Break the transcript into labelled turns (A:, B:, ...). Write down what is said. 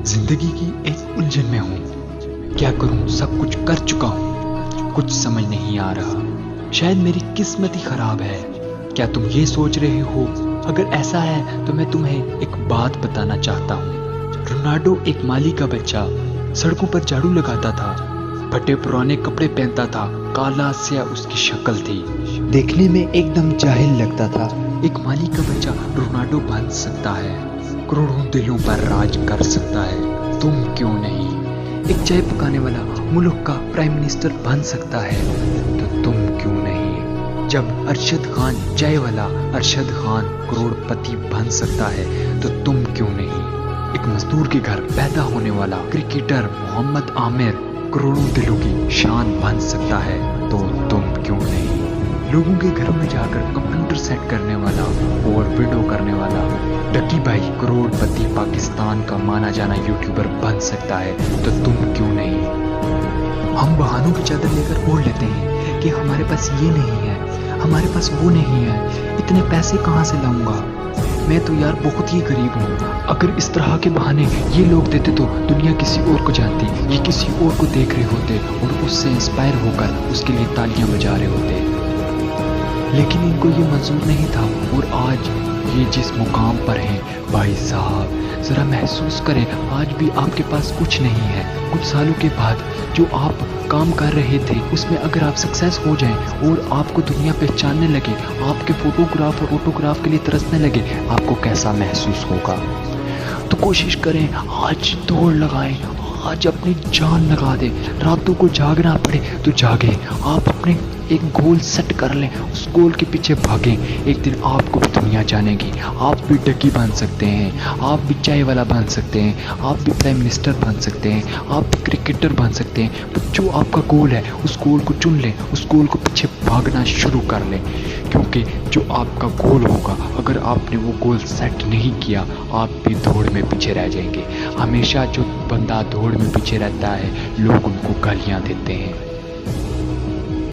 A: जिंदगी की एक उलझन में हूँ। क्या करूँ, सब कुछ कर चुका हूँ, कुछ समझ नहीं आ रहा। शायद मेरी किस्मत ही खराब है। क्या तुम ये सोच रहे हो? अगर ऐसा है तो मैं तुम्हें एक बात बताना चाहता हूँ। रोनाल्डो एक माली का बच्चा सड़कों पर झाड़ू लगाता था, फटे पुराने कपड़े पहनता था, काला स्या उसकी शक्ल थी, देखने में एकदम जाहिल लगता था। एक माली का बच्चा रोनाल्डो बन सकता है, करोड़ों दिलों पर राज कर सकता है, तुम क्यों नहीं? एक चाय पकाने वाला मुल्क का प्राइम मिनिस्टर बन सकता है, तो तुम क्यों नहीं? जब अरशद खान चाय वाला अरशद खान करोड़पति बन सकता है, तो तुम क्यों नहीं? एक मजदूर के घर पैदा होने वाला क्रिकेटर मोहम्मद आमिर करोड़ों दिलों की शान बन सकता है, तो तुम क्यों नहीं? लोगों के घरों में जाकर कंप्यूटर सेट करने वाला और वीडियो करने वाला डकी भाई करोड़पति पाकिस्तान का माना जाना यूट्यूबर बन सकता है, तो तुम क्यों नहीं? हम बहानों की चादर लेकर ओढ़ लेते हैं कि हमारे पास ये नहीं है, हमारे पास वो नहीं है, इतने पैसे कहाँ से लाऊंगा, मैं तो यार बहुत ही गरीब हूँ। अगर इस तरह के बहाने ये लोग देते तो दुनिया किसी और को जानती, ये किसी और को देख रहे होते और उससे इंस्पायर होकर उसके लिए तालियां बजा रहे होते, लेकिन इनको ये मंजूर नहीं था। और आज ये जिस मुकाम पर हैं, भाई साहब जरा महसूस करें, आज भी आपके पास कुछ नहीं है। कुछ सालों के बाद जो आप काम कर रहे थे उसमें अगर आप सक्सेस हो जाएं और आपको दुनिया पहचानने लगे, आपके फोटोग्राफ और ऑटोग्राफ के लिए तरसने लगे, आपको कैसा महसूस होगा? तो कोशिश करें, आज दौड़ लगाएं, आज अपनी जान लगा दें, रातों को जागना पड़े तो जागे, आप अपने एक गोल सेट कर लें, उस गोल के पीछे भागें। एक दिन आपको भी दुनिया जानेगी, आप भी डकी बन सकते हैं, आप भी चाय वाला बन सकते हैं, आप भी प्राइम मिनिस्टर बन सकते हैं, आप भी क्रिकेटर बन सकते हैं। तो जो आपका गोल है उस गोल को चुन लें, उस गोल को पीछे भागना शुरू कर लें, क्योंकि जो आपका गोल होगा, अगर आपने वो गोल सेट नहीं किया, आप भी दौड़ में पीछे रह जाएंगे। हमेशा जो बंदा दौड़ में पीछे रहता है, लोग उनको गालियाँ देते हैं।